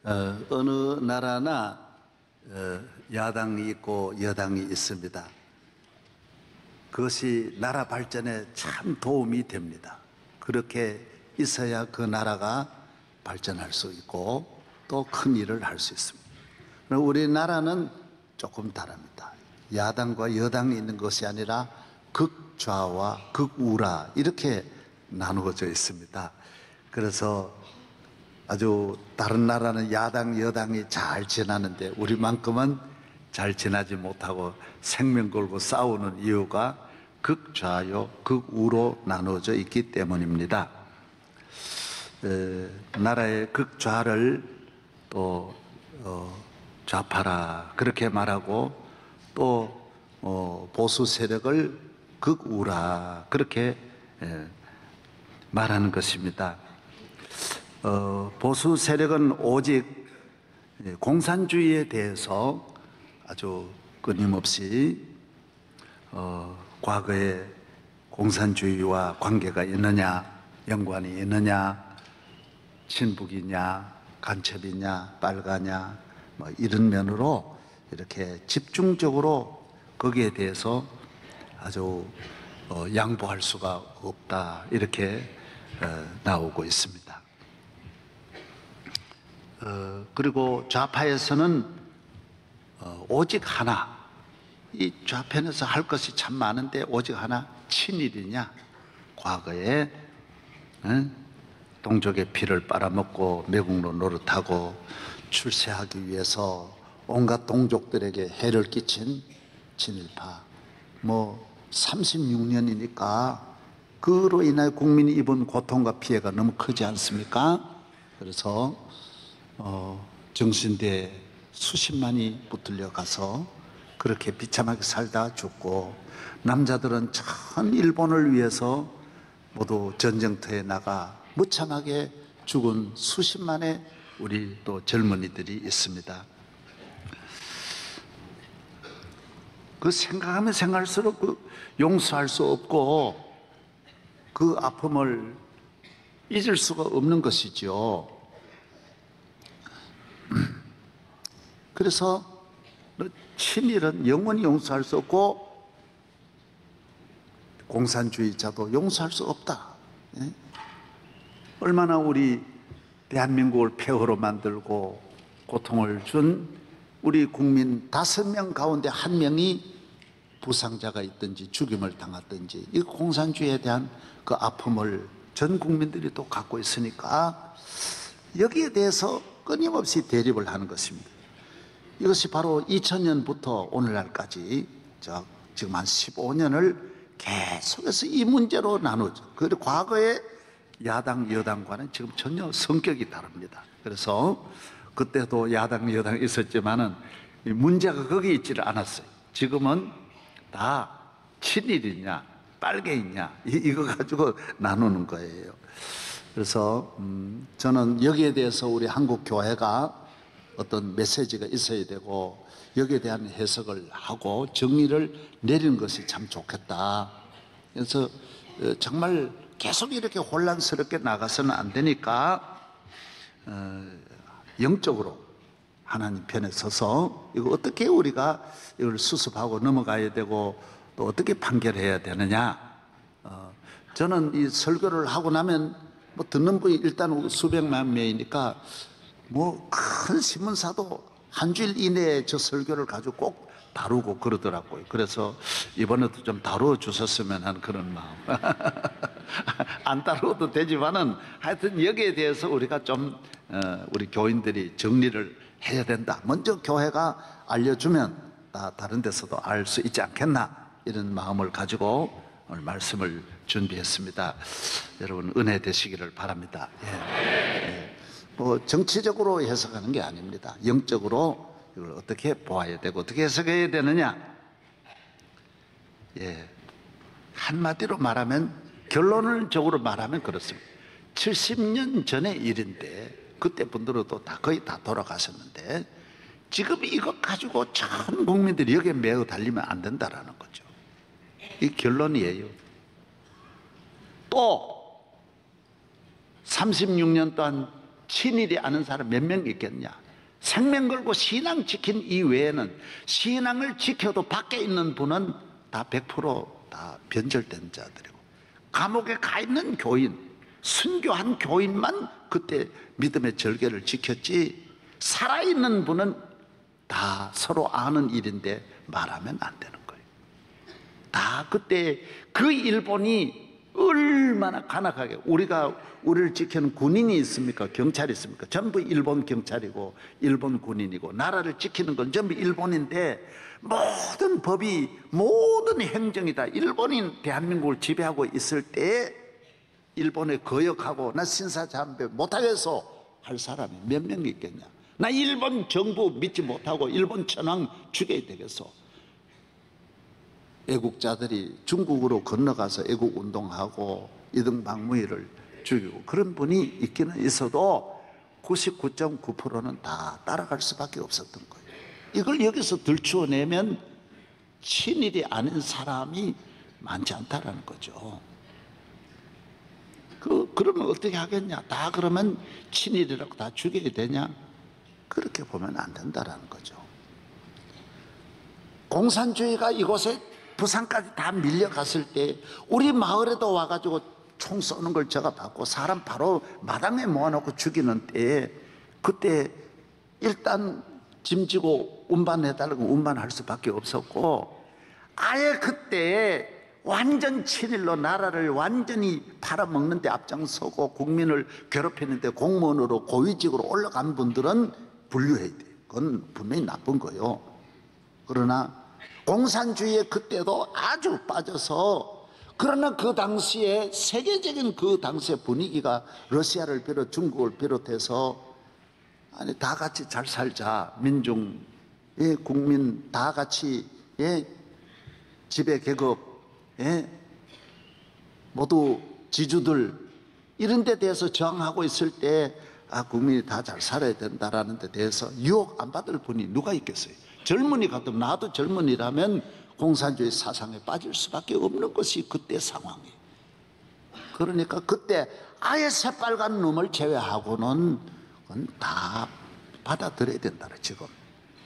어느 나라나 야당이 있고 여당이 있습니다. 그것이 나라 발전에 참 도움이 됩니다. 그렇게 있어야 그 나라가 발전할 수 있고 또 큰 일을 할 수 있습니다. 우리나라는 조금 다릅니다. 야당과 여당이 있는 것이 아니라 극좌와 극우라 이렇게 나누어져 있습니다. 그래서 아주 다른 나라는 야당, 여당이 잘 지나는데 우리만큼은 잘 지나지 못하고 생명 걸고 싸우는 이유가 극좌요, 극우로 나누어져 있기 때문입니다. 나라의 극좌를 또 좌파라 그렇게 말하고 또 보수 세력을 극우라 그렇게 말하는 것입니다. 보수 세력은 오직 공산주의에 대해서 아주 끊임없이 과거에 공산주의와 관계가 있느냐, 연관이 있느냐, 친북이냐, 간첩이냐, 빨가냐, 뭐 이런 면으로 이렇게 집중적으로 거기에 대해서 아주 양보할 수가 없다 이렇게 나오고 있습니다. 그리고 좌파에서는 오직 하나, 이 좌편에서 할 것이 참 많은데 오직 하나, 친일이냐, 과거에 동족의 피를 빨아먹고 매국노 노릇하고 출세하기 위해서 온갖 동족들에게 해를 끼친 친일파, 뭐 36년이니까 그로 인하여 국민이 입은 고통과 피해가 너무 크지 않습니까? 그래서 정신대에 수십만이 붙들려 가서 그렇게 비참하게 살다 죽고, 남자들은 전 일본을 위해서 모두 전쟁터에 나가 무참하게 죽은 수십만의 우리 또 젊은이들이 있습니다. 그 생각하면 생각할수록 용서할 수 없고 그 아픔을 잊을 수가 없는 것이죠. 그래서 친일은 영원히 용서할 수 없고 공산주의자도 용서할 수 없다. 얼마나 우리 대한민국을 폐허로 만들고 고통을 준 우리 국민 5명 가운데 1명이 부상자가 있든지 죽임을 당했든지 이 공산주의에 대한 그 아픔을 전 국민들이 또 갖고 있으니까 여기에 대해서 끊임없이 대립을 하는 것입니다. 이것이 바로 2000년부터 오늘날까지 지금 한 15년을 계속해서 이 문제로 나누죠. 그리고 과거에 야당, 여당과는 지금 전혀 성격이 다릅니다. 그래서 그때도 야당, 여당이 있었지만은 문제가 거기 있지를 않았어요. 지금은 다 친일이냐, 빨갱이냐, 이거 가지고 나누는 거예요. 그래서 저는 여기에 대해서 우리 한국 교회가 어떤 메시지가 있어야 되고 여기에 대한 해석을 하고 정의를 내리는 것이 참 좋겠다. 그래서 정말 계속 이렇게 혼란스럽게 나가서는 안 되니까 영적으로 하나님 편에 서서 이거 어떻게 우리가 이걸 수습하고 넘어가야 되고 또 어떻게 판결해야 되느냐. 저는 이 설교를 하고 나면 뭐 듣는 분이 일단 수백만 명이니까 뭐 큰 신문사도 한 주일 이내에 저 설교를 가지고 꼭 다루고 그러더라고요. 그래서 이번에도 좀 다루어 주셨으면 하는 그런 마음. 안 다루어도 되지만은 하여튼 여기에 대해서 우리가 좀 우리 교인들이 정리를 해야 된다. 먼저 교회가 알려주면 다른 데서도 알 수 있지 않겠나, 이런 마음을 가지고 오늘 말씀을 준비했습니다. 여러분 은혜 되시기를 바랍니다. 뭐 정치적으로 해석하는 게 아닙니다. 영적으로 이걸 어떻게 보아야 되고 어떻게 해석해야 되느냐. 한마디로 말하면, 결론적으로 말하면 그렇습니다. 70년 전의 일인데 그때 분들도 거의 다 돌아가셨는데 지금 이것 가지고 전 국민들이 여기에 매어 달리면 안 된다라는 거죠. 이 결론이에요. 또 36년 동안 친일이 아는 사람 몇 명 있겠냐? 생명 걸고 신앙 지킨 이외에는, 신앙을 지켜도 밖에 있는 분은 다 100%다 변절된 자들이고, 감옥에 가 있는 교인, 순교한 교인만 그때 믿음의 절개를 지켰지, 살아있는 분은 다 서로 아는 일인데 말하면 안 되는 거예요. 다 그때 그 일본이 얼마나 간악하게, 우리를 지키는 군인이 있습니까? 경찰이 있습니까? 전부 일본 경찰이고 일본 군인이고, 나라를 지키는 건 전부 일본인데, 모든 법이, 모든 행정이 다 일본인 대한민국을 지배하고 있을 때 일본에 거역하고 나 신사참배 못하겠어 할 사람이 몇 명 있겠냐? 나 일본 정부 믿지 못하고 일본 천황 죽여야 되겠어. 애국자들이 중국으로 건너가서 애국운동하고 이등박무희를 죽이고 그런 분이 있기는 있어도 99.9%는 다 따라갈 수밖에 없었던 거예요. 이걸 여기서 들추어내면 친일이 아닌 사람이 많지 않다라는 거죠. 그러면 어떻게 하겠냐? 다 그러면 친일이라고 다 죽여야 되냐? 그렇게 보면 안 된다라는 거죠. 공산주의가 이곳에 부산까지 다 밀려갔을 때 우리 마을에도 와가지고 총 쏘는 걸 제가 봤고, 사람 바로 마당에 모아놓고 죽이는 때에, 그때 일단 짐지고 운반해달라고 운반할 수밖에 없었고, 아예 그때 완전 친일로 나라를 완전히 팔아먹는 데 앞장서고 국민을 괴롭히는데 공무원으로 고위직으로 올라간 분들은 분류해야 돼요. 그건 분명히 나쁜 거예요. 그러나 공산주의에 그때도 아주 빠져서, 그러나 그 당시에 세계적인 그 당시의 분위기가 러시아를 비롯 중국을 비롯해서, 아니 다 같이 잘 살자, 민중, 예, 국민 다 같이, 예, 지배 계급, 예, 모두 지주들, 이런 데 대해서 저항하고 있을 때, 국민이 다 잘 살아야 된다라는 데 대해서 유혹 안 받을 분이 누가 있겠어요? 젊은이 같으면, 나도 젊은이라면 공산주의 사상에 빠질 수밖에 없는 것이 그때 상황이에요. 그러니까 그때 아예 새빨간 놈을 제외하고는 그건 다 받아들여야 된다. 지금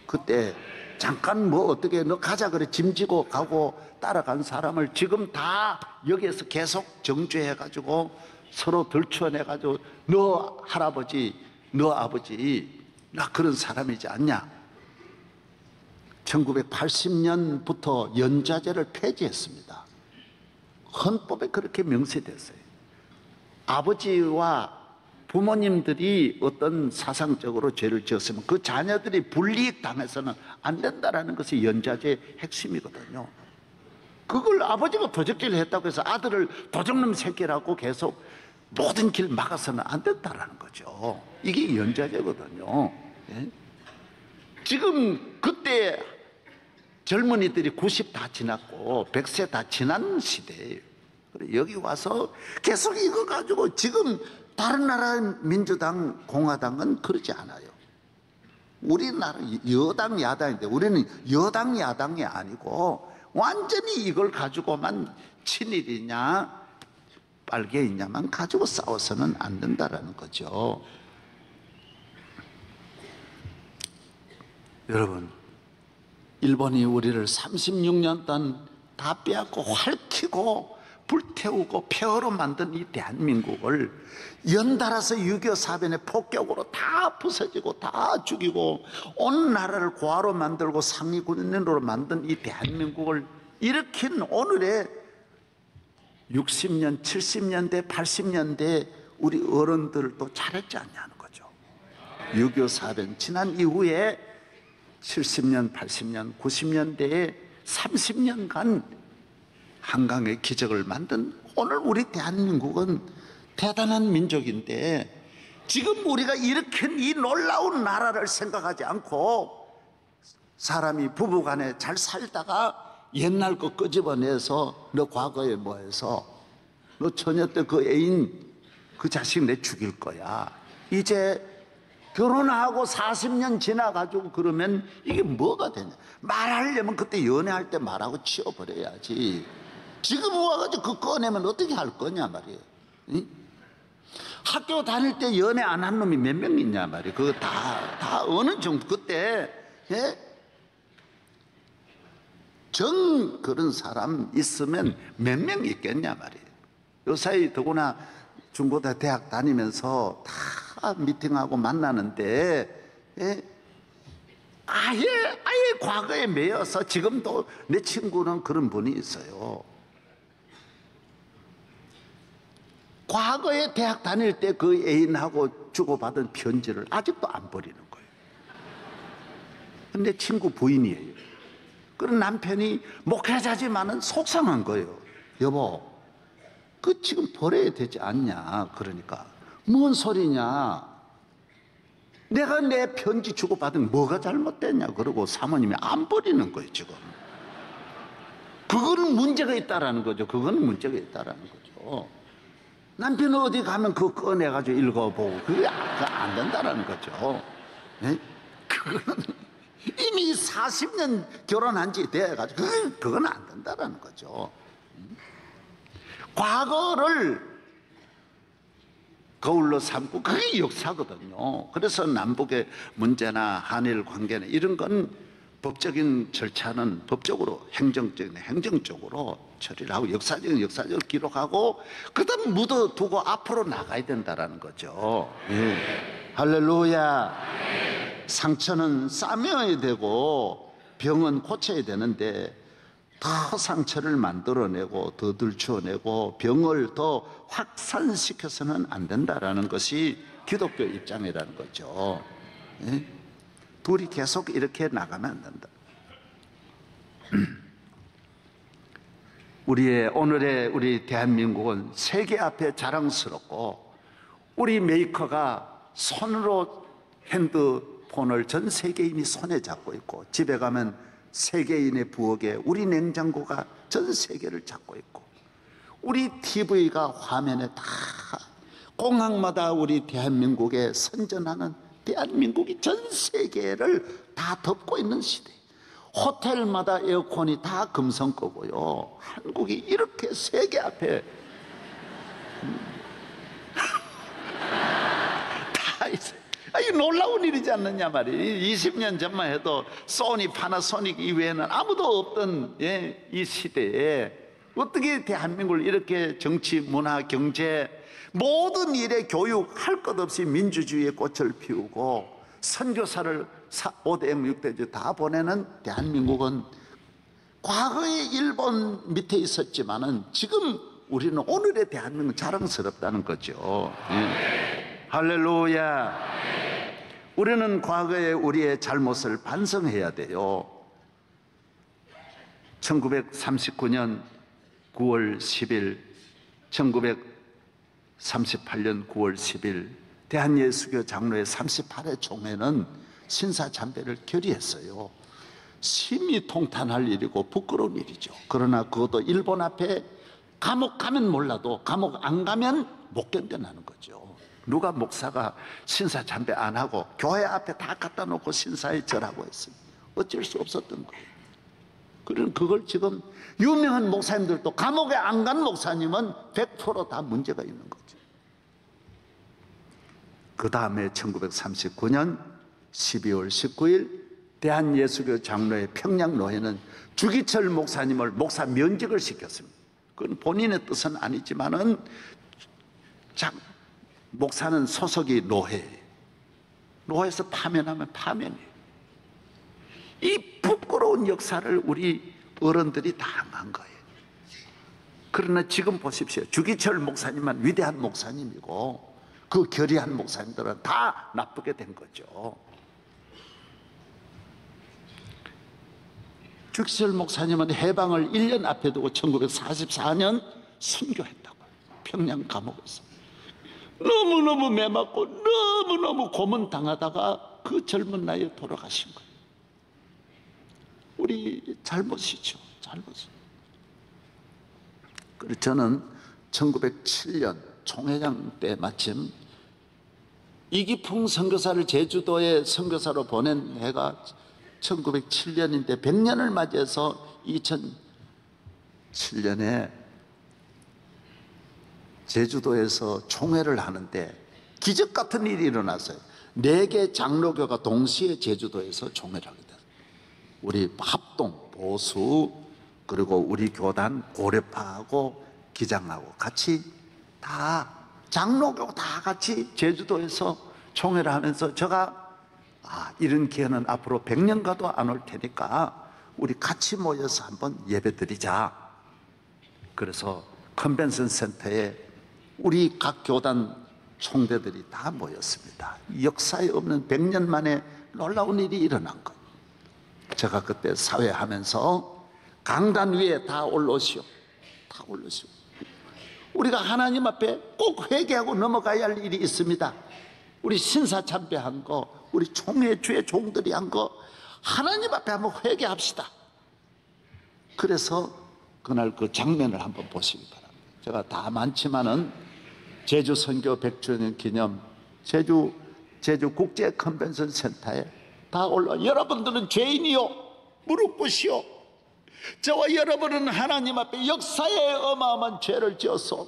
그때 잠깐 뭐 어떻게 너 가자 그래 짐지고 가고 따라간 사람을 지금 다 여기에서 계속 정죄해 가지고 서로 들춰내 가지고, 너 할아버지, 너 아버지 나 그런 사람이지 않냐? 1980년부터 연좌제를 폐지했습니다. 헌법에 그렇게 명시됐어요. 아버지와 부모님들이 어떤 사상적으로 죄를 지었으면 그 자녀들이 불이익 당해서는 안 된다라는 것이 연좌제의 핵심이거든요. 그걸 아버지가 도적질을 했다고 해서 아들을 도적놈 새끼라고 계속 모든 길 막아서는 안 된다라는 거죠. 이게 연좌제거든요. 예? 지금 그때 젊은이들이 90 다 지났고 100세 다 지난 시대예요. 여기 와서 계속 이거 가지고, 지금 다른 나라 민주당, 공화당은 그러지 않아요. 우리나라 여당, 야당인데 우리는 여당, 야당이 아니고 완전히 이걸 가지고만 친일이냐 빨개이냐만 가지고 싸워서는 안 된다라는 거죠. 여러분, 일본이 우리를 36년 동안 다 빼앗고 활키고 불태우고 폐허로 만든 이 대한민국을 연달아서 6.25 사변의 폭격으로 다 부서지고 다 죽이고 온 나라를 고아로 만들고 상위군인으로 만든 이 대한민국을 일으킨 오늘의 60년, 70년대, 80년대 우리 어른들도 잘했지 않냐는 거죠. 6.25 사변 지난 이후에 70년, 80년, 90년대에 30년간 한강의 기적을 만든 오늘 우리 대한민국은 대단한 민족인데, 지금 우리가 일으킨 이 놀라운 나라를 생각하지 않고 사람이 부부간에 잘 살다가 옛날 거 끄집어내서 너 과거에 뭐 해서 너 처녀 때 그 애인 그 자식 내 죽일 거야, 이제 결혼하고 40년 지나가지고 그러면 이게 뭐가 되냐? 말하려면 그때 연애할 때 말하고 치워버려야지. 지금 와가지고 그거 꺼내면 어떻게 할 거냐 말이에요. 응? 학교 다닐 때 연애 안 한 놈이 몇 명 있냐 말이에요. 그거 다 어느 정도 그때, 예? 그런 사람 있으면 몇 명 있겠냐 말이에요. 요사이 더구나 중고등 대학 다니면서 다 미팅하고 만나는데, 예? 아예 과거에 매여서 지금도 내 친구는 그런 분이 있어요. 과거에 대학 다닐 때 그 애인하고 주고받은 편지를 아직도 안 버리는 거예요. 근데 친구 부인이에요. 그런 남편이 목회자지만은 속상한 거예요. 여보, 그 지금 버려야 되지 않냐. 그러니까 뭔 소리냐. 내가 내 편지 주고받은 뭐가 잘못됐냐. 그러고 사모님이 안 버리는 거예요 지금. 그거는 문제가 있다라는 거죠. 그거는 문제가 있다라는 거죠. 남편은 어디 가면 그거 꺼내가지고 읽어보고 그게 안 된다라는 거죠. 예? 그거는 이미 40년 결혼한 지 돼가지고 그건 안 된다라는 거죠. 과거를 거울로 삼고 그게 역사거든요. 그래서 남북의 문제나 한일 관계나 이런 건 법적인 절차는 법적으로 행정적으로 처리를 하고 역사적으로 기록하고 그다음 묻어두고 앞으로 나가야 된다라는 거죠. 예. 할렐루야. 상처는 싸매야 되고 병은 고쳐야 되는데 더 상처를 만들어내고 더 들추어내고 병을 더 확산시켜서는 안 된다라는 것이 기독교 입장이라는 거죠. 예? 둘이 계속 이렇게 나가면 안 된다. 오늘의 우리 대한민국은 세계 앞에 자랑스럽고 우리 메이커가 손으로 핸드폰을 전 세계인이 손에 잡고 있고 집에 가면 세계인의 부엌에 우리 냉장고가 전 세계를 잡고 있고 우리 TV가 화면에 다 공항마다 우리 대한민국에 선전하는 대한민국이 전 세계를 다 덮고 있는 시대. 호텔마다 에어컨이 다 금성 거고요. 한국이 이렇게 세계 앞에 다 있어요. 이 놀라운 일이지 않느냐 말이에요. 20년 전만 해도 소니, 파나소닉 이외에는 아무도 없던 이 시대에 어떻게 대한민국을 이렇게 정치, 문화, 경제 모든 일에 교육 할 것 없이 민주주의의 꽃을 피우고 선교사를 5대 6대주 다 보내는 대한민국은 과거에 일본 밑에 있었지만은 지금 우리는 오늘의 대한민국은 자랑스럽다는 거죠. 예. 할렐루야. 우리는 과거에 우리의 잘못을 반성해야 돼요. 1939년 9월 10일, 1938년 9월 10일 대한예수교 장로회 38회 총회는 신사참배를 결의했어요. 심히 통탄할 일이고 부끄러운 일이죠. 그러나 그것도 일본 앞에 감옥 가면 몰라도 감옥 안 가면 못 견뎌내는 거죠. 누가 목사가 신사참배 안 하고 교회 앞에 다 갖다 놓고 신사에 절하고 했어요. 어쩔 수 없었던 거예요. 그런 그걸 지금 유명한 목사님들도 감옥에 안 간 목사님은 100% 문제가 있는 거죠. 그 다음에 1939년 12월 19일 대한예수교 장로회 평양노회는 주기철 목사님을 목사 면직을 시켰습니다. 그건 본인의 뜻은 아니지만은 목사는 소속이 노회에서 파면하면 파면이에요. 이 부끄러운 역사를 우리 어른들이 다 한 거예요. 그러나 지금 보십시오. 주기철 목사님만 위대한 목사님이고 그 결의한 목사님들은 다 나쁘게 된 거죠. 주기철 목사님은 해방을 1년 앞에 두고 1944년 순교했다고요. 평양 감옥에서. 너무너무 매맞고 너무너무 고문당하다가 그 젊은 나이에 돌아가신 거예요. 우리 잘못이죠. 잘못이죠. 그래서 저는 1907년 총회장 때 마침 이기풍 선교사를 제주도에 선교사로 보낸 해가 1907년인데 100년을 맞이해서 2007년에 제주도에서 총회를 하는데 기적 같은 일이 일어났어요. 4개 장로교가 동시에 제주도에서 총회를 하게 됐어요. 우리 합동, 보수, 그리고 우리 교단 고려파하고 기장하고 같이 다 장로교 다 같이 제주도에서 총회를 하면서 제가 이런 기회는 앞으로 100년 가도 안 올 테니까 우리 같이 모여서 한번 예배 드리자. 그래서 컨벤션 센터에 우리 각 교단 총대들이 다 모였습니다. 역사에 없는 100년 만에 놀라운 일이 일어난 거예요. 제가 그때 사회하면서 강단 위에 다 올라오시오. 다 올라오시오. 우리가 하나님 앞에 꼭 회개하고 넘어가야 할 일이 있습니다. 우리 신사참배한 거, 우리 총회 주의 종들이 한 거 하나님 앞에 한번 회개합시다. 그래서 그날 그 장면을 한번 보시기 바랍니다. 제가 다 많지만은 제주 선교 100주년 기념 제주 국제 컨벤션 센터에 다 올라. 여러분들은 죄인이요 무릎 꿇으시오. 저와 여러분은 하나님 앞에 역사에 어마어마한 죄를 지었소.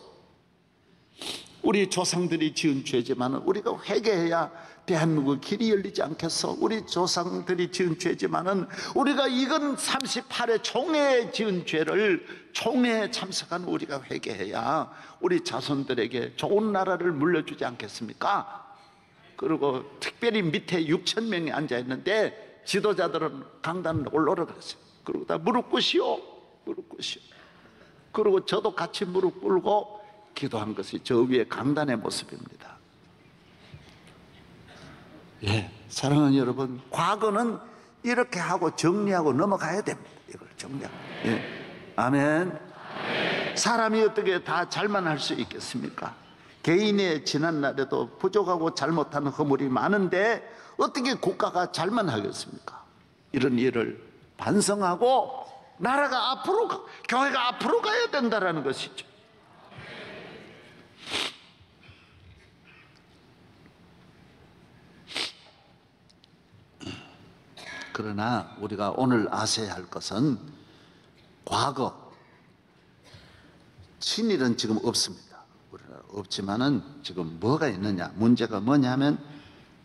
우리 조상들이 지은 죄지만 우리가 회개해야 대한민국 길이 열리지 않겠어. 우리 조상들이 지은 죄지만 우리가 이건 38회 총회에 지은 죄를 총회에 참석한 우리가 회개해야 우리 자손들에게 좋은 나라를 물려주지 않겠습니까? 그리고 특별히 밑에 6천 명이 앉아 있는데 지도자들은 강단을 올라오라 그랬어요. 그리고 다 무릎 꿇으시오. 무릎 꿇으시오. 그리고 저도 같이 무릎 꿇고 기도한 것이 저 위에 강단의 모습입니다. 예, 사랑하는 여러분, 과거는 이렇게 하고 정리하고 넘어가야 됩니다. 이걸 정리하고. 예. 아멘. 사람이 어떻게 다 잘만 할 수 있겠습니까? 개인의 지난날에도 부족하고 잘못한 허물이 많은데 어떻게 국가가 잘만 하겠습니까? 이런 일을 반성하고 나라가 앞으로, 교회가 앞으로 가야 된다는 것이죠. 그러나 우리가 오늘 아셔야 할 것은 과거 친일은 지금 없습니다. 우리나라 없지만은 지금 뭐가 있느냐, 문제가 뭐냐면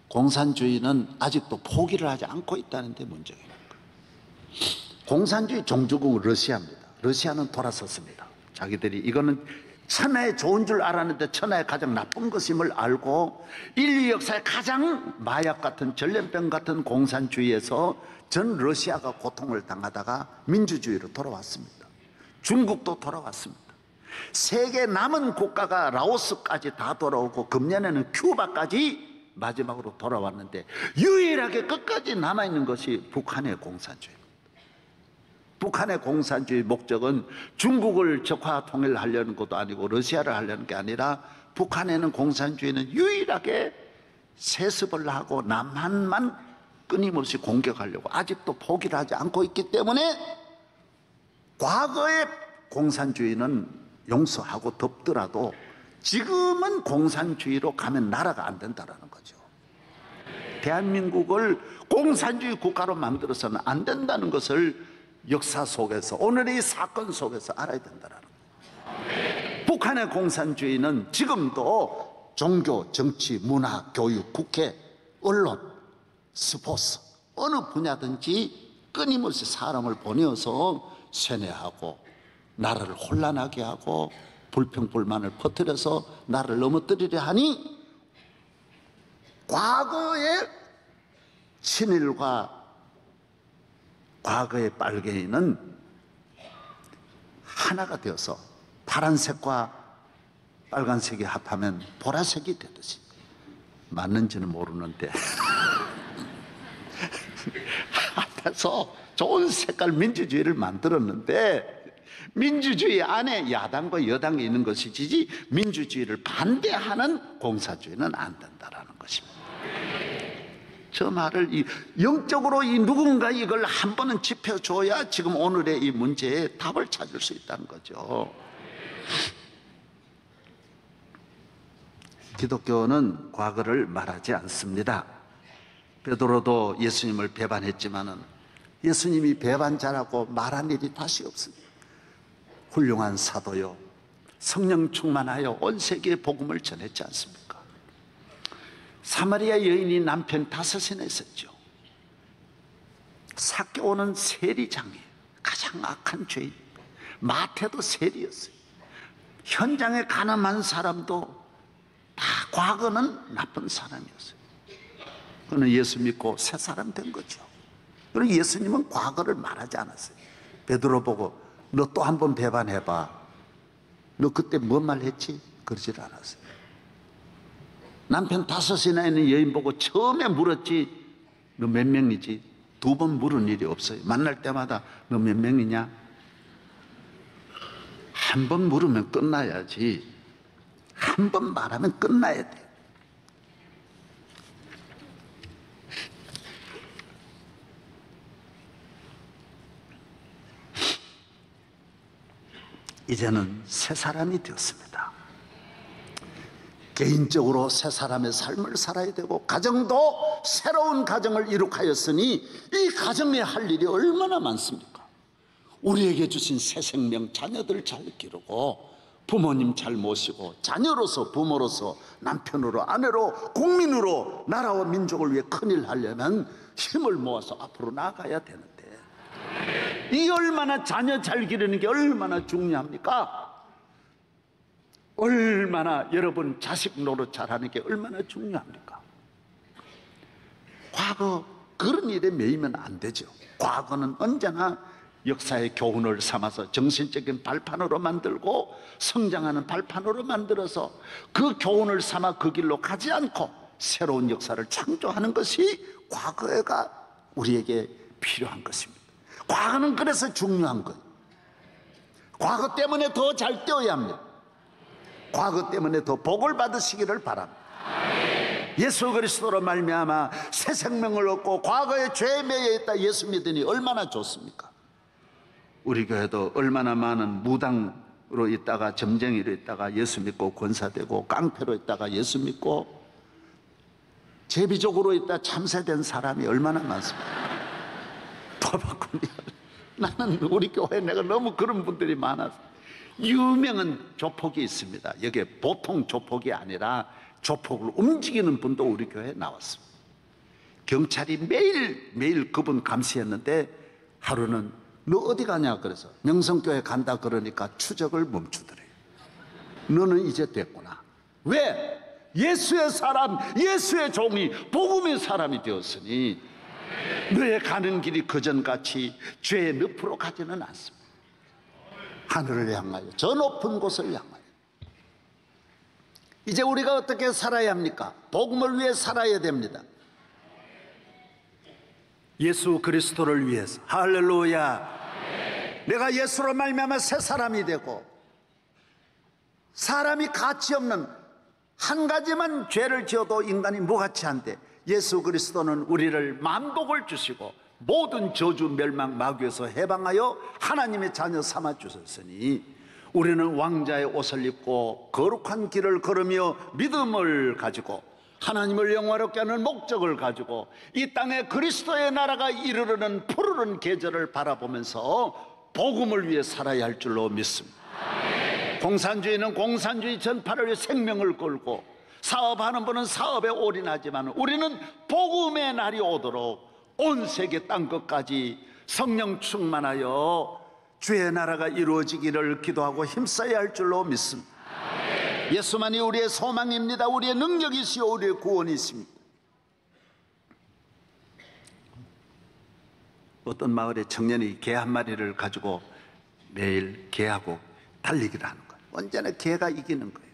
공산주의는 아직도 포기를 하지 않고 있다는 데 문제가 있는 거예요. 공산주의 종주국은 러시아입니다. 러시아는 돌아섰습니다. 자기들이 이거는 천하에 좋은 줄 알았는데 천하에 가장 나쁜 것임을 알고 인류 역사에 가장 마약 같은 전염병 같은 공산주의에서 전 러시아가 고통을 당하다가 민주주의로 돌아왔습니다. 중국도 돌아왔습니다. 세계 남은 국가가 라오스까지 다 돌아오고 금년에는 큐바까지 마지막으로 돌아왔는데 유일하게 끝까지 남아있는 것이 북한의 공산주의입니다. 북한의 공산주의 목적은 중국을 적화 통일하려는 것도 아니고 러시아를 하려는 게 아니라 북한에는 공산주의는 유일하게 세습을 하고 남한만 끊임없이 공격하려고 아직도 포기를 하지 않고 있기 때문에 과거의 공산주의는 용서하고 덮더라도 지금은 공산주의로 가면 나라가 안 된다는 거죠. 대한민국을 공산주의 국가로 만들어서는 안 된다는 것을 역사 속에서 오늘의 사건 속에서 알아야 된다는 거예요. 북한의 공산주의는 지금도 종교, 정치, 문화, 교육, 국회, 언론, 스포츠 어느 분야든지 끊임없이 사람을 보내어서 세뇌하고 나라를 혼란하게 하고 불평불만을 퍼뜨려서 나라를 넘어뜨리려 하니 과거의 친일과 과거의 빨갱이는 하나가 되어서 파란색과 빨간색이 합하면 보라색이 되듯이 맞는지는 모르는데 합해서 좋은 색깔 민주주의를 만들었는데 민주주의 안에 야당과 여당이 있는 것이지 민주주의를 반대하는 공산주의는 안 된다라는 것입니다. 저 말을 영적으로 누군가 이걸 한 번은 짚어줘야 지금 오늘의 이 문제에 답을 찾을 수 있다는 거죠. 기독교는 과거를 말하지 않습니다. 베드로도 예수님을 배반했지만은 예수님이 배반자라고 말한 일이 다시 없습니다. 훌륭한 사도요, 성령 충만하여 온 세계에 복음을 전했지 않습니까? 사마리아 여인이 남편 5이나 있었죠. 삭개오는 세리장이에요. 가장 악한 죄인. 마태도 세리였어요. 현장에 가늠한 사람도 다 과거는 나쁜 사람이었어요. 그는 예수 믿고 새 사람 된 거죠. 그리고 예수님은 과거를 말하지 않았어요. 베드로 보고 너 또 한 번 배반해봐. 너 그때 뭔 말 했지? 그러질 않았어요. 남편 5이나 있는 여인 보고 처음에 물었지 너 몇 명이지? 2번 물은 일이 없어요. 만날 때마다 너 몇 명이냐? 한 번 물으면 끝나야지. 한 번 말하면 끝나야 돼. 이제는 새 사람이 되었습니다. 개인적으로 새 사람의 삶을 살아야 되고 가정도 새로운 가정을 이룩하였으니 이 가정에 할 일이 얼마나 많습니까? 우리에게 주신 새 생명 자녀들 잘 기르고 부모님 잘 모시고 자녀로서 부모로서 남편으로 아내로 국민으로 나라와 민족을 위해 큰일 하려면 힘을 모아서 앞으로 나아가야 되는데 이 얼마나 자녀 잘 기르는 게 얼마나 중요합니까? 얼마나 여러분 자식 노릇 잘하는 게 얼마나 중요합니까? 과거 그런 일에 매이면 안 되죠. 과거는 언제나 역사의 교훈을 삼아서 정신적인 발판으로 만들고 성장하는 발판으로 만들어서 그 교훈을 삼아 그 길로 가지 않고 새로운 역사를 창조하는 것이 과거가 우리에게 필요한 것입니다. 과거는 그래서 중요한 거예요. 과거 때문에 더 잘 되어야 합니다. 과거 때문에 더 복을 받으시기를 바랍니다. 예수 그리스도로 말미암아 새 생명을 얻고 과거의 죄에 매여 있다 예수 믿으니 얼마나 좋습니까? 우리 교회도 얼마나 많은 무당으로 있다가 점쟁이로 있다가 예수 믿고 권사되고 깡패로 있다가 예수 믿고 제비족으로 있다 참새된 사람이 얼마나 많습니까? 도박꾼이 나는 우리 교회에 내가 너무 그런 분들이 많아서 유명한 조폭이 있습니다. 여기에 보통 조폭이 아니라 조폭을 움직이는 분도 우리 교회에 나왔습니다. 경찰이 매일 그분 감시했는데 하루는 너 어디 가냐 그래서 명성교회 간다 그러니까 추적을 멈추더래요. 너는 이제 됐구나. 왜? 예수의 사람, 예수의 종이 복음의 사람이 되었으니 너의 가는 길이 그전같이 죄의 늪으로 가지는 않습니다. 하늘을 향하여 저 높은 곳을 향하여. 이제 우리가 어떻게 살아야 합니까? 복음을 위해 살아야 됩니다. 예수 그리스도를 위해서. 할렐루야. 내가 예수로 말미암아 새 사람이 되고 사람이 가치 없는 한 가지만 죄를 지어도 인간이 무가치한데 예수 그리스도는 우리를 만복을 주시고 모든 저주 멸망 마귀에서 해방하여 하나님의 자녀 삼아 주셨으니 우리는 왕자의 옷을 입고 거룩한 길을 걸으며 믿음을 가지고 하나님을 영화롭게 하는 목적을 가지고 이 땅에 그리스도의 나라가 이르르는 푸르른 계절을 바라보면서 복음을 위해 살아야 할 줄로 믿습니다. 공산주의는 공산주의 전파를 위해 생명을 걸고 사업하는 분은 사업에 올인하지만 우리는 복음의 날이 오도록 온 세계 땅 끝까지 성령 충만하여 주의 나라가 이루어지기를 기도하고 힘써야 할 줄로 믿습니다. 예수만이 우리의 소망입니다. 우리의 능력이시오 우리의 구원이십니다. 어떤 마을에 청년이 개 한 마리를 가지고 매일 개하고 달리기를 하는 거예요. 언제나 개가 이기는 거예요.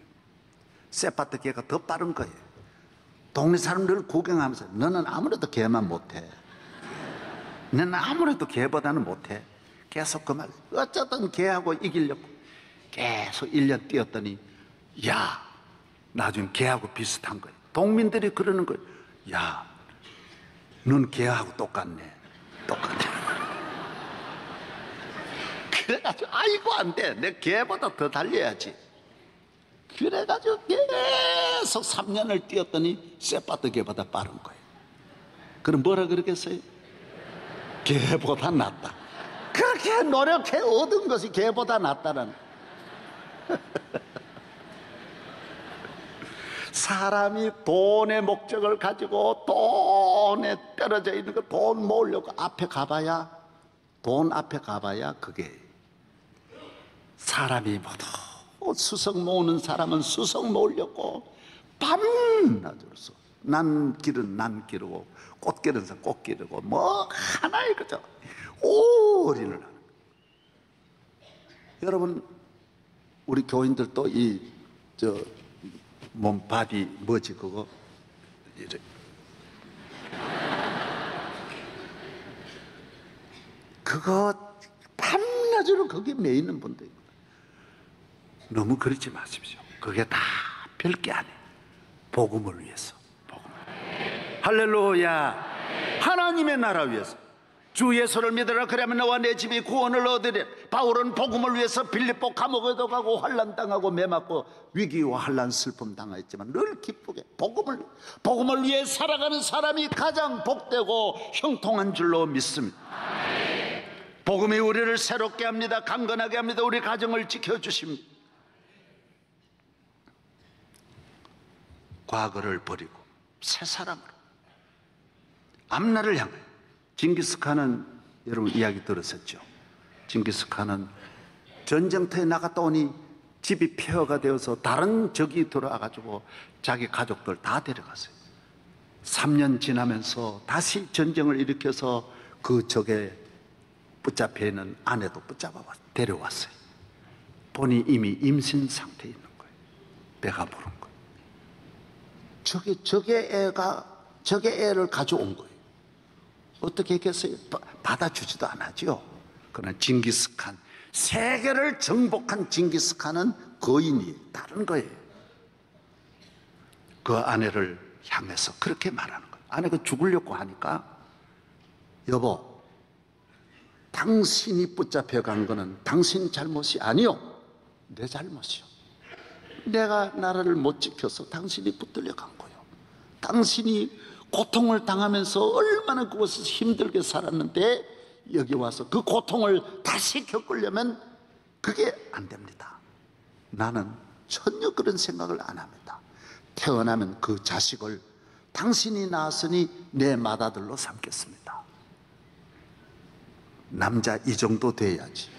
세파트 개가 더 빠른 거예요. 동네 사람들을 구경하면서 너는 아무래도 개만 못해. 너는 아무래도 개보다는 못해. 계속 그 말. 어쨌든 개하고 이기려고 계속 1년 뛰었더니 야, 나중에 개하고 비슷한 거예요. 동민들이 그러는 거예요. 야, 넌 개하고 똑같네. 똑같네. 그래가지고 아이고 안 돼. 내 개보다 더 달려야지. 그래가지고 계속 3년을 뛰었더니 세파트 개보다 빠른 거예요. 그럼 뭐라 그러겠어요? 개보다 낫다. 그렇게 노력해 얻은 것이 개보다 낫다는. 사람이 돈의 목적을 가지고 돈에 떨어져 있는 거 돈 모으려고 앞에 가봐야, 돈 앞에 가봐야 그게 사람이 모두 수석 모으는 사람은 수석 모으려고 밤낮으로서 난 길은 난 기르고 꽃 기르는 사람 꽃 기르고 뭐 하나에 그저 올인을 하는 거예요. 여러분 우리 교인들도 몸바디 뭐지 그거 이래. 그거 밤낮으로 거기에 매 있는 분들 너무 그러지 마십시오. 그게 다 별게 아니에요. 복음을 위해서, 할렐루야. 하나님의 나라 위해서. 주 예수를 믿으라 그러면 너와 내 집이 구원을 얻으리라. 바울은 복음을 위해서 빌립보 감옥에도 가고 환난 당하고 매 맞고 위기와 환난 슬픔 당하였지만 늘 기쁘게 복음을 위해 살아가는 사람이 가장 복되고 형통한 줄로 믿습니다. 복음이 우리를 새롭게 합니다. 강건하게 합니다. 우리 가정을 지켜주십니다. 과거를 버리고 새 사람으로 앞날을 향해. 징기스칸은 여러분 이야기 들었었죠. 징기스칸은 전쟁터에 나갔다 오니 집이 폐허가 되어서 다른 적이 들어와가지고 자기 가족들 다 데려갔어요. 3년 지나면서 다시 전쟁을 일으켜서 그 적에 붙잡혀 있는 아내도 붙잡아 데려왔어요. 보니 이미 임신 상태에 있는 거예요. 배가 부른 거예요. 적의 애를 가져온 거예요. 어떻게 했겠어요? 받아주지도 않았죠. 그러나 징기스칸, 세계를 정복한 징기스칸은 거인이 다른 거예요. 그 아내를 향해서 그렇게 말하는 거예요. 아내가 죽으려고 하니까 여보, 당신이 붙잡혀 간 거는 당신 잘못이 아니요, 내 잘못이요. 내가 나라를 못 지켜서 당신이 붙들려 간 거예요. 당신이 고통을 당하면서 얼마나 그것을 힘들게 살았는데 여기 와서 그 고통을 다시 겪으려면 그게 안 됩니다. 나는 전혀 그런 생각을 안 합니다. 태어나면 그 자식을 당신이 낳았으니 내 맏아들로 삼겠습니다. 남자 이 정도 돼야지.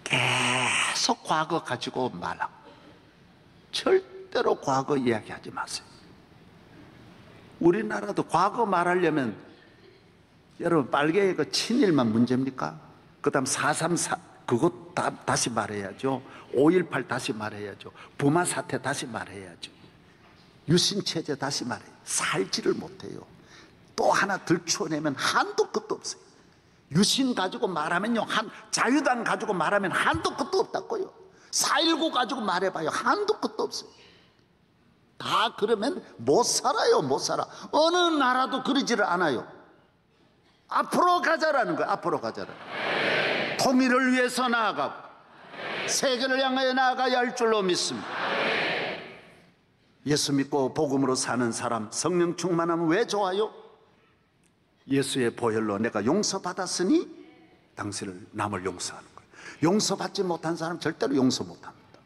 계속 과거 가지고 말하고 절대로 과거 이야기하지 마세요. 우리나라도 과거 말하려면 여러분 빨갱이 그 친일만 문제입니까? 그 다음 4.34 그것 다시 말해야죠. 5.18 다시 말해야죠. 부마 사태 다시 말해야죠. 유신체제 다시 말해요. 살지를 못해요. 또 하나 들추어내면 한도 끝도 없어요. 유신 가지고 말하면요, 자유당 가지고 말하면 한도 끝도 없다고요. 4.19 가지고 말해봐요. 한도 끝도 없어요. 다 그러면 못 살아요. 못 살아. 어느 나라도 그러지를 않아요. 앞으로 가자라는 거예요. 앞으로 가자라는 거예요. 통일을 위해서 나아가고 세계를 향하여 나아가야 할 줄로 믿습니다. 예수 믿고 복음으로 사는 사람, 성령 충만하면 왜 좋아요? 예수의 보혈로 내가 용서받았으니 당신을 남을 용서하는 거예요. 용서받지 못한 사람 절대로 용서 못합니다.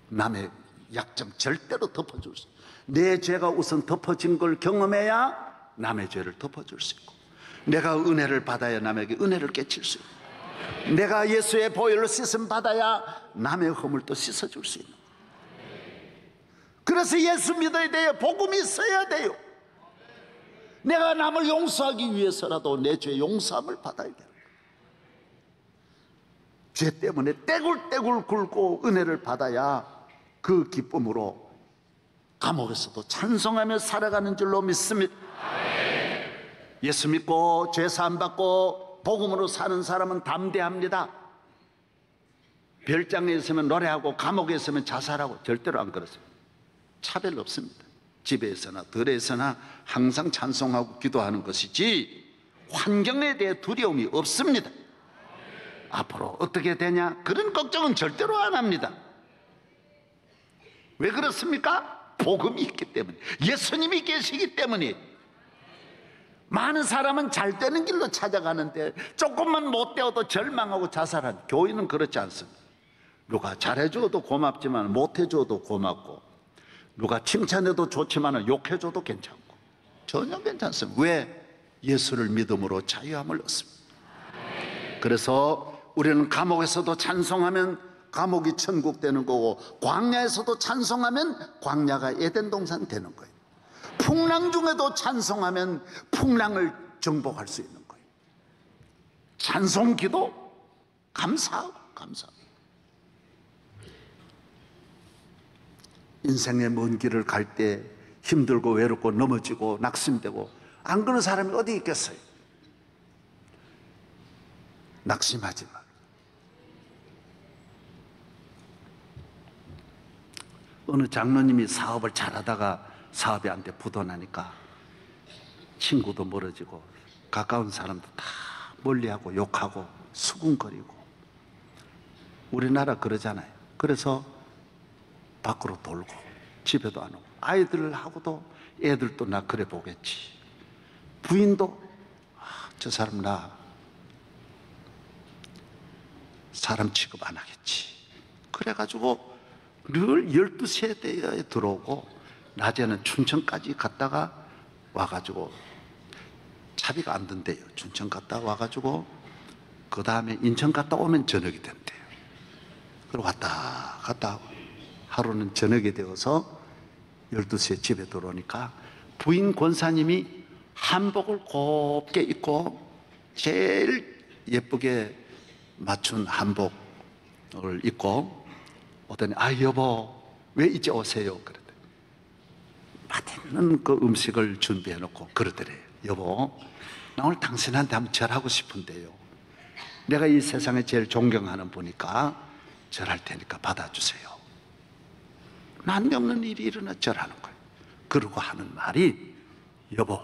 남의 약점 절대로 덮어줄 수 있어요. 내 죄가 우선 덮어진 걸 경험해야 남의 죄를 덮어줄 수 있고, 내가 은혜를 받아야 남에게 은혜를 끼칠 수 있고, 내가 예수의 보혈로 씻음 받아야 남의 허물도 씻어줄 수 있는. 그래서 예수 믿어야 돼요. 복음이 있어야 돼요. 내가 남을 용서하기 위해서라도 내 죄 용서함을 받아야 돼요. 죄 때문에 떼굴떼굴 굴고 은혜를 받아야 그 기쁨으로 감옥에서도 찬송하며 살아가는 줄로 믿습니다. 예수 믿고 죄 사함 받고 복음으로 사는 사람은 담대합니다. 별장에 있으면 노래하고 감옥에 있으면 자살하고 절대로 안 그렇습니다. 차별 없습니다. 집에서나 들에서나 항상 찬송하고 기도하는 것이지 환경에 대해 두려움이 없습니다. 앞으로 어떻게 되냐 그런 걱정은 절대로 안 합니다. 왜 그렇습니까? 복음이 있기 때문에, 예수님이 계시기 때문에. 많은 사람은 잘 되는 길로 찾아가는데 조금만 못 되어도 절망하고 자살한. 교회는 그렇지 않습니다. 누가 잘해줘도 고맙지만 못해줘도 고맙고, 누가 칭찬해도 좋지만 욕해줘도 괜찮고, 전혀 괜찮습니다. 왜? 예수를 믿음으로 자유함을 얻습니다. 그래서 우리는 감옥에서도 찬송하면 감옥이 천국 되는 거고, 광야에서도 찬송하면 광야가 에덴 동산 되는 거예요. 풍랑 중에도 찬송하면 풍랑을 정복할 수 있는 거예요. 찬송 기도, 감사하고 감사하고. 인생의 먼 길을 갈 때 힘들고 외롭고 넘어지고 낙심되고 안 그런 사람이 어디 있겠어요? 낙심하지 마. 어느 장로님이 사업을 잘하다가 사업이 안 돼 부도나니까 친구도 멀어지고 가까운 사람도 다 멀리하고 욕하고 수군거리고. 우리나라 그러잖아요. 그래서 밖으로 돌고 집에도 안 오고, 아이들하고도 애들도 나 그래 보겠지, 부인도 저 사람 나 사람 취급 안 하겠지. 그래가지고 늘 12시에 때에 들어오고 낮에는 춘천까지 갔다가 와가지고 차비가 안 든대요. 춘천 갔다 와가지고 그 다음에 인천 갔다 오면 저녁이 된대요. 그리고 왔다 갔다 하고 하루는 저녁이 되어서 12시에 집에 들어오니까 부인 권사님이 한복을 곱게 입고 제일 예쁘게 맞춘 한복을 입고 오더니 여보 왜 이제 오세요? 그랬더니 맛있는 그 음식을 준비해 놓고 그러더래요. 여보 나 오늘 당신한테 한번 절하고 싶은데요, 내가 이 세상에 제일 존경하는 분이니까 절할 테니까 받아주세요. 난데없는 일이 일어나 절하는 거예요. 그러고 하는 말이, 여보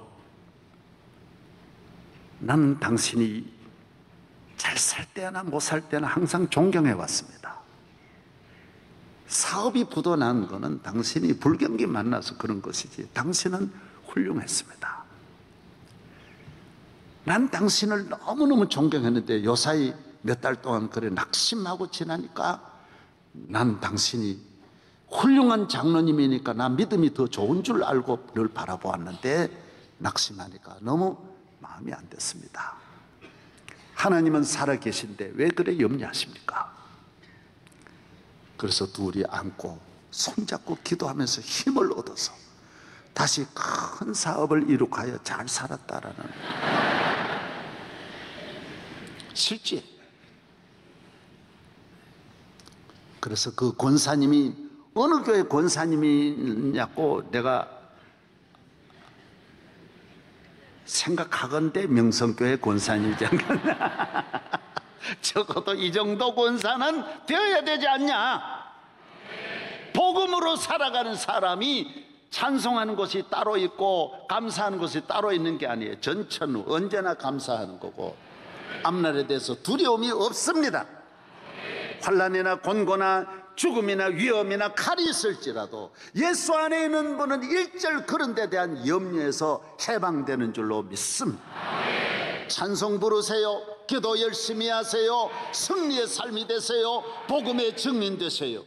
나는 당신이 잘 살 때나 못 살 때나 항상 존경해 왔습니다. 사업이 부도난 거는 당신이 불경기 만나서 그런 것이지 당신은 훌륭했습니다. 난 당신을 너무너무 존경했는데 요사이 몇 달 동안 그래 낙심하고 지나니까 난 당신이 훌륭한 장로님이니까 나 믿음이 더 좋은 줄 알고 늘 바라보았는데 낙심하니까 너무 마음이 안 됐습니다. 하나님은 살아계신데 왜 그래 염려하십니까? 그래서 둘이 안고 손잡고 기도하면서 힘을 얻어서 다시 큰 사업을 이룩하여 잘 살았다라는 실제. 그래서 그 권사님이 어느 교회 권사님이냐고 내가 생각하건대 명성교회 권사님이지 않겠나. 적어도 이 정도 권사는 되어야 되지 않냐. 복음으로 살아가는 사람이 찬송하는 것이 따로 있고 감사하는 것이 따로 있는 게 아니에요. 전천후 언제나 감사하는 거고 앞날에 대해서 두려움이 없습니다. 환난이나 곤고나 죽음이나 위험이나 칼이 있을지라도 예수 안에 있는 분은 일절 그런 데 대한 염려에서 해방되는 줄로 믿습니다. 찬송 부르세요. 기도 열심히 하세요. 승리의 삶이 되세요. 복음의 증인 되세요.